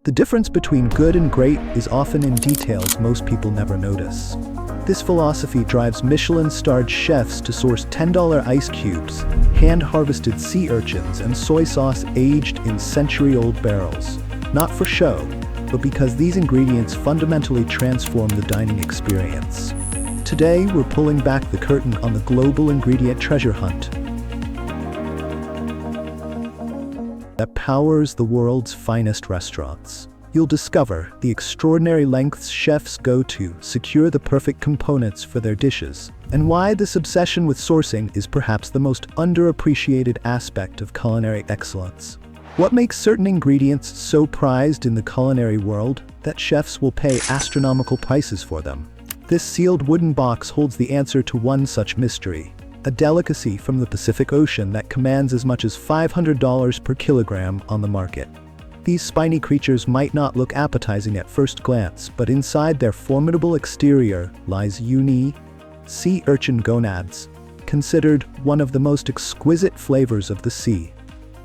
The difference between good and great is often in details most people never notice. This philosophy drives Michelin-starred chefs to source $10 ice cubes, hand-harvested sea urchins, and soy sauce aged in century-old barrels. Not for show, but because these ingredients fundamentally transform the dining experience. Today, we're pulling back the curtain on the global ingredient treasure hunt that powers the world's finest restaurants. You'll discover the extraordinary lengths chefs go to secure the perfect components for their dishes, and why this obsession with sourcing is perhaps the most underappreciated aspect of culinary excellence. What makes certain ingredients so prized in the culinary world that chefs will pay astronomical prices for them? This sealed wooden box holds the answer to one such mystery. A delicacy from the Pacific Ocean that commands as much as $500 per kilogram on the market. These spiny creatures might not look appetizing at first glance, but inside their formidable exterior lies uni, sea urchin gonads, considered one of the most exquisite flavors of the sea.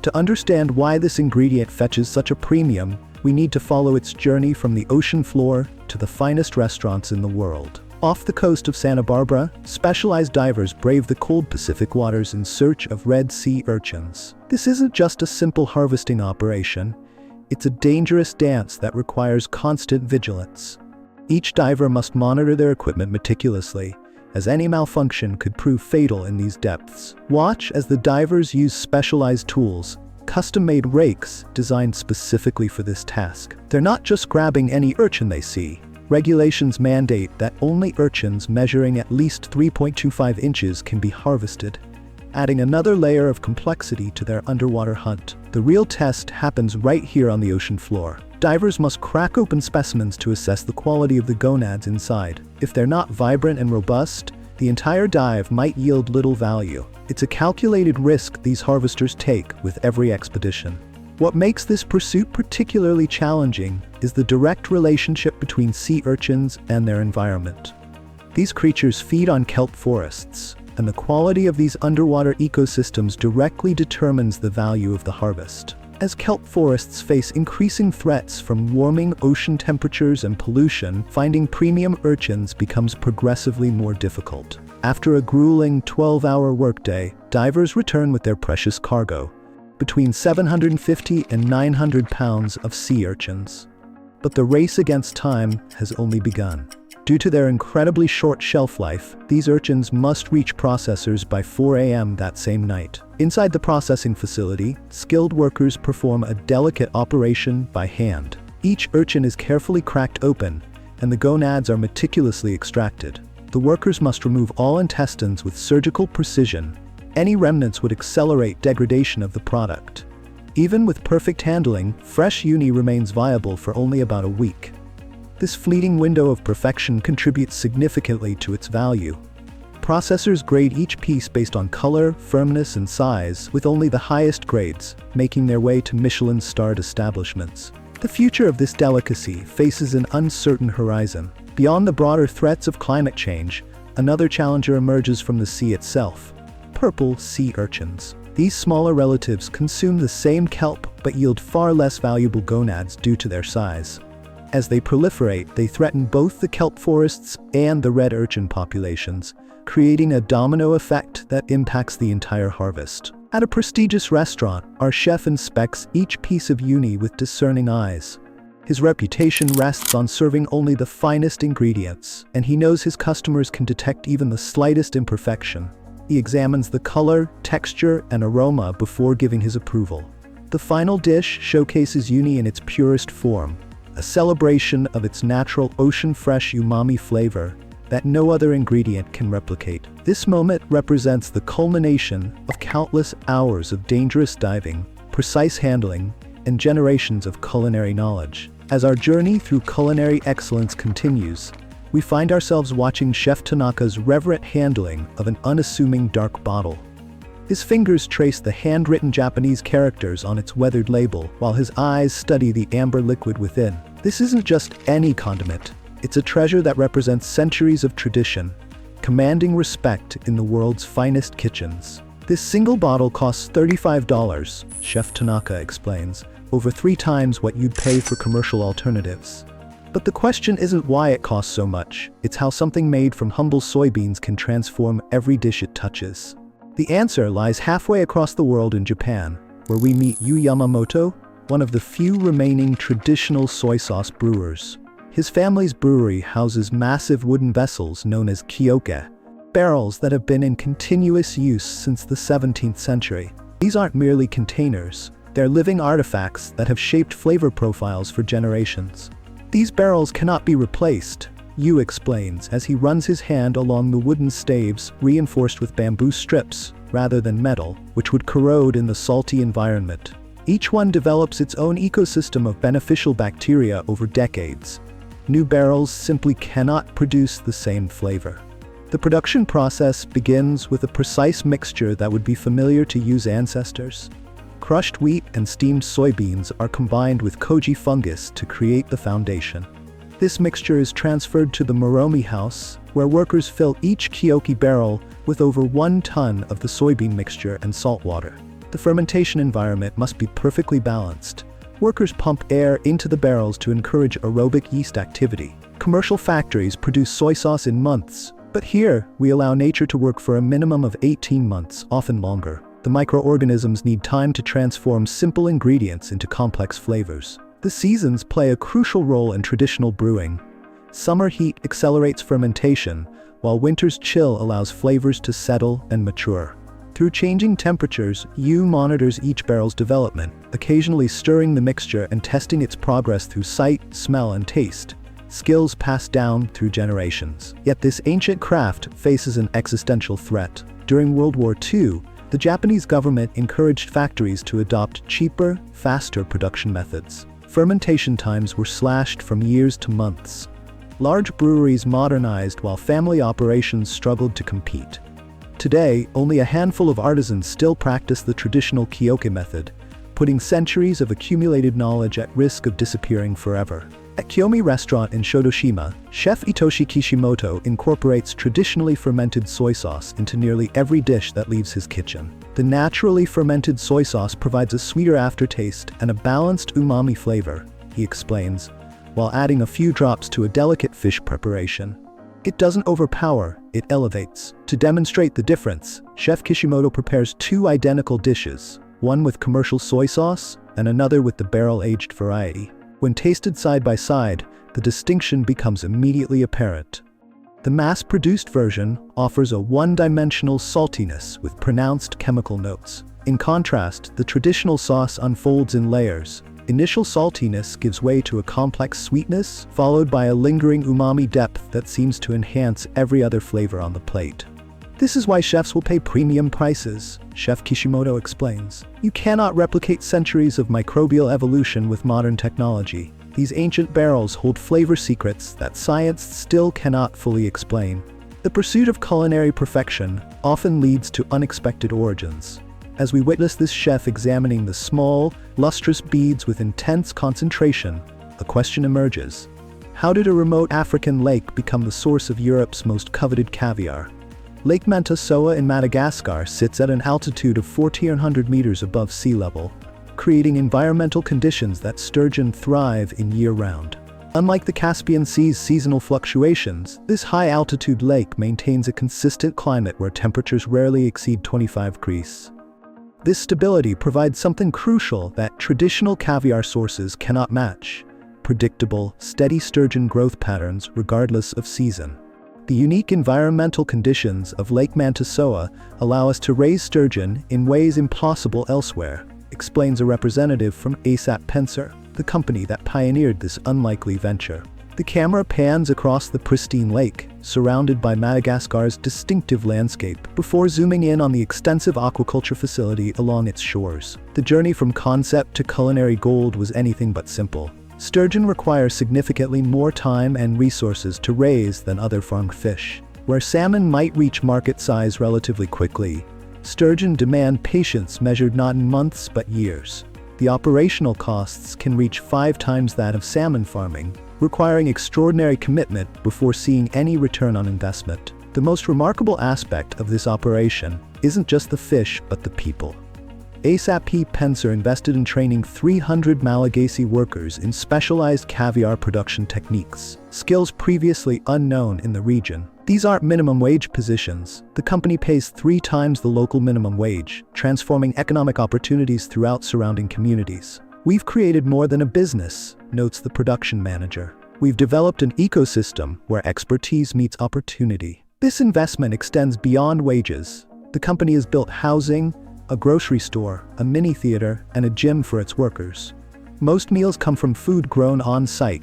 To understand why this ingredient fetches such a premium, we need to follow its journey from the ocean floor to the finest restaurants in the world. Off the coast of Santa Barbara, specialized divers brave the cold Pacific waters in search of red sea urchins. This isn't just a simple harvesting operation, it's a dangerous dance that requires constant vigilance. Each diver must monitor their equipment meticulously, as any malfunction could prove fatal in these depths. Watch as the divers use specialized tools, custom-made rakes designed specifically for this task. They're not just grabbing any urchin they see. Regulations mandate that only urchins measuring at least 3.25 inches can be harvested, adding another layer of complexity to their underwater hunt. The real test happens right here on the ocean floor. Divers must crack open specimens to assess the quality of the gonads inside. If they're not vibrant and robust, the entire dive might yield little value. It's a calculated risk these harvesters take with every expedition. What makes this pursuit particularly challenging is the direct relationship between sea urchins and their environment. These creatures feed on kelp forests, and the quality of these underwater ecosystems directly determines the value of the harvest. As kelp forests face increasing threats from warming ocean temperatures and pollution, finding premium urchins becomes progressively more difficult. After a grueling 12-hour workday, divers return with their precious cargo, between 750 and 900 pounds of sea urchins. But the race against time has only begun. Due to their incredibly short shelf life, these urchins must reach processors by 4 a.m. that same night. Inside the processing facility, skilled workers perform a delicate operation by hand. Each urchin is carefully cracked open, and the gonads are meticulously extracted. The workers must remove all intestines with surgical precision. Any remnants would accelerate degradation of the product. Even with perfect handling, fresh uni remains viable for only about a week. This fleeting window of perfection contributes significantly to its value. Processors grade each piece based on color, firmness, and size, with only the highest grades making their way to Michelin-starred establishments. The future of this delicacy faces an uncertain horizon. Beyond the broader threats of climate change, another challenger emerges from the sea itself: purple sea urchins. These smaller relatives consume the same kelp but yield far less valuable gonads due to their size. As they proliferate, they threaten both the kelp forests and the red urchin populations, creating a domino effect that impacts the entire harvest. At a prestigious restaurant, our chef inspects each piece of uni with discerning eyes. His reputation rests on serving only the finest ingredients, and he knows his customers can detect even the slightest imperfection. He examines the color, texture, and aroma before giving his approval. The final dish showcases uni in its purest form, a celebration of its natural ocean-fresh umami flavor that no other ingredient can replicate. This moment represents the culmination of countless hours of dangerous diving, precise handling, and generations of culinary knowledge. As our journey through culinary excellence continues, we find ourselves watching Chef Tanaka's reverent handling of an unassuming dark bottle. His fingers trace the handwritten Japanese characters on its weathered label, while his eyes study the amber liquid within. This isn't just any condiment. It's a treasure that represents centuries of tradition, commanding respect in the world's finest kitchens. This single bottle costs $35, Chef Tanaka explains, over 3 times what you'd pay for commercial alternatives. But the question isn't why it costs so much, it's how something made from humble soybeans can transform every dish it touches. The answer lies halfway across the world in Japan, where we meet Yu Yamamoto, one of the few remaining traditional soy sauce brewers. His family's brewery houses massive wooden vessels known as kioke, barrels that have been in continuous use since the 17th century. These aren't merely containers, they're living artifacts that have shaped flavor profiles for generations. These barrels cannot be replaced, Yu explains as he runs his hand along the wooden staves reinforced with bamboo strips, rather than metal, which would corrode in the salty environment. Each one develops its own ecosystem of beneficial bacteria over decades. New barrels simply cannot produce the same flavor. The production process begins with a precise mixture that would be familiar to Yu's ancestors. Crushed wheat and steamed soybeans are combined with koji fungus to create the foundation. This mixture is transferred to the moromi house, where workers fill each kioke barrel with over 1 ton of the soybean mixture and salt water. The fermentation environment must be perfectly balanced. Workers pump air into the barrels to encourage aerobic yeast activity. Commercial factories produce soy sauce in months, but here we allow nature to work for a minimum of 18 months, often longer. The microorganisms need time to transform simple ingredients into complex flavors. The seasons play a crucial role in traditional brewing. Summer heat accelerates fermentation, while winter's chill allows flavors to settle and mature. Through changing temperatures, Yu monitors each barrel's development, occasionally stirring the mixture and testing its progress through sight, smell, and taste, skills passed down through generations. Yet this ancient craft faces an existential threat. During World War II, the Japanese government encouraged factories to adopt cheaper, faster production methods. Fermentation times were slashed from years to months. Large breweries modernized while family operations struggled to compete. Today, only a handful of artisans still practice the traditional kioke method, putting centuries of accumulated knowledge at risk of disappearing forever. At Kiyomi Restaurant in Shodoshima, Chef Itoshi Kishimoto incorporates traditionally fermented soy sauce into nearly every dish that leaves his kitchen. The naturally fermented soy sauce provides a sweeter aftertaste and a balanced umami flavor, he explains, while adding a few drops to a delicate fish preparation. It doesn't overpower, it elevates. To demonstrate the difference, Chef Kishimoto prepares 2 identical dishes, one with commercial soy sauce and another with the barrel-aged variety. When tasted side by side, the distinction becomes immediately apparent. The mass-produced version offers a one-dimensional saltiness with pronounced chemical notes. In contrast, the traditional sauce unfolds in layers. Initial saltiness gives way to a complex sweetness, followed by a lingering umami depth that seems to enhance every other flavor on the plate. This is why chefs will pay premium prices, Chef Kishimoto explains. You cannot replicate centuries of microbial evolution with modern technology. These ancient barrels hold flavor secrets that science still cannot fully explain. The pursuit of culinary perfection often leads to unexpected origins. As we witness this chef examining the small, lustrous beads with intense concentration, a question emerges. How did a remote African lake become the source of Europe's most coveted caviar? Lake Mantassoa in Madagascar sits at an altitude of 1,400 meters above sea level, creating environmental conditions that sturgeon thrive in year-round. Unlike the Caspian Sea's seasonal fluctuations, this high-altitude lake maintains a consistent climate where temperatures rarely exceed 25 degrees. This stability provides something crucial that traditional caviar sources cannot match: predictable, steady sturgeon growth patterns regardless of season. The unique environmental conditions of Lake Mantassoa allow us to raise sturgeon in ways impossible elsewhere, explains a representative from ASAP Penser, the company that pioneered this unlikely venture. The camera pans across the pristine lake, surrounded by Madagascar's distinctive landscape, before zooming in on the extensive aquaculture facility along its shores. The journey from concept to culinary gold was anything but simple. Sturgeon require significantly more time and resources to raise than other farmed fish. Where salmon might reach market size relatively quickly, sturgeon demand patience measured not in months but years. The operational costs can reach 5 times that of salmon farming, requiring extraordinary commitment before seeing any return on investment. The most remarkable aspect of this operation isn't just the fish but the people. ASAP Pencer invested in training 300 Malagasy workers in specialized caviar production techniques, skills previously unknown in the region. These aren't minimum wage positions. The company pays 3 times the local minimum wage, transforming economic opportunities throughout surrounding communities. We've created more than a business, notes the production manager. We've developed an ecosystem where expertise meets opportunity. This investment extends beyond wages. The company has built housing, a grocery store, a mini theater, and a gym for its workers. Most meals come from food grown on-site,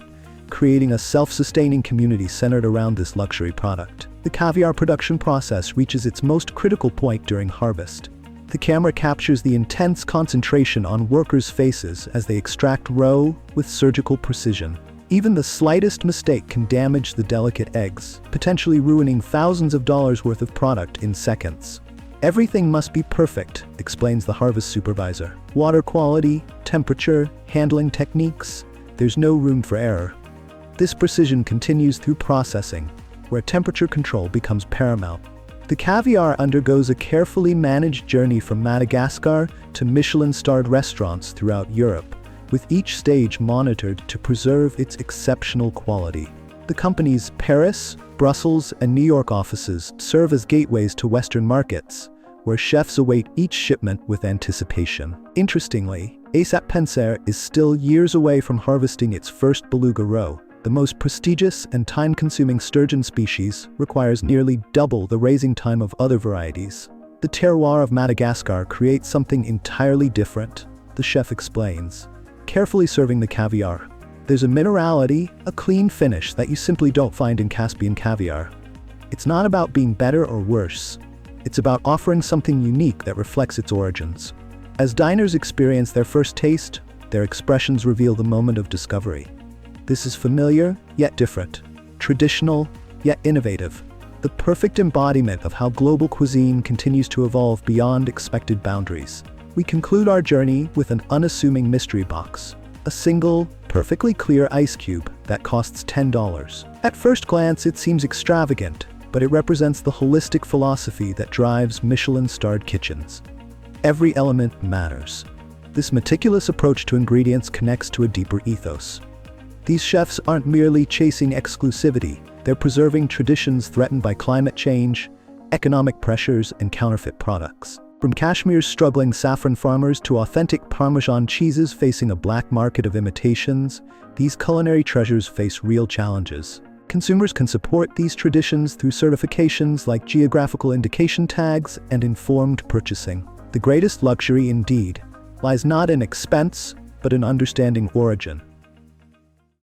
creating a self-sustaining community centered around this luxury product. The caviar production process reaches its most critical point during harvest. The camera captures the intense concentration on workers' faces as they extract roe with surgical precision. Even the slightest mistake can damage the delicate eggs, potentially ruining thousands of dollars worth of product in seconds. Everything must be perfect, explains the harvest supervisor. Water quality, temperature, handling techniques, there's no room for error. This precision continues through processing, where temperature control becomes paramount. The caviar undergoes a carefully managed journey from Madagascar to Michelin-starred restaurants throughout Europe, with each stage monitored to preserve its exceptional quality. The company's Paris, Brussels, and New York offices serve as gateways to Western markets, where chefs await each shipment with anticipation. Interestingly, ASAP Pencer is still years away from harvesting its first beluga roe. The most prestigious and time-consuming sturgeon species requires nearly double the raising time of other varieties. The terroir of Madagascar creates something entirely different, the chef explains, carefully serving the caviar. There's a minerality, a clean finish that you simply don't find in Caspian caviar. It's not about being better or worse. It's about offering something unique that reflects its origins. As diners experience their first taste, their expressions reveal the moment of discovery. This is familiar, yet different. Traditional, yet innovative. The perfect embodiment of how global cuisine continues to evolve beyond expected boundaries. We conclude our journey with an unassuming mystery box. A single, perfectly clear ice cube that costs $10. At first glance, it seems extravagant, but it represents the holistic philosophy that drives Michelin-starred kitchens. Every element matters. This meticulous approach to ingredients connects to a deeper ethos. These chefs aren't merely chasing exclusivity, they're preserving traditions threatened by climate change, economic pressures, and counterfeit products. From Kashmir's struggling saffron farmers to authentic Parmesan cheeses facing a black market of imitations, these culinary treasures face real challenges. Consumers can support these traditions through certifications like geographical indication tags and informed purchasing. The greatest luxury, indeed, lies not in expense, but in understanding origin.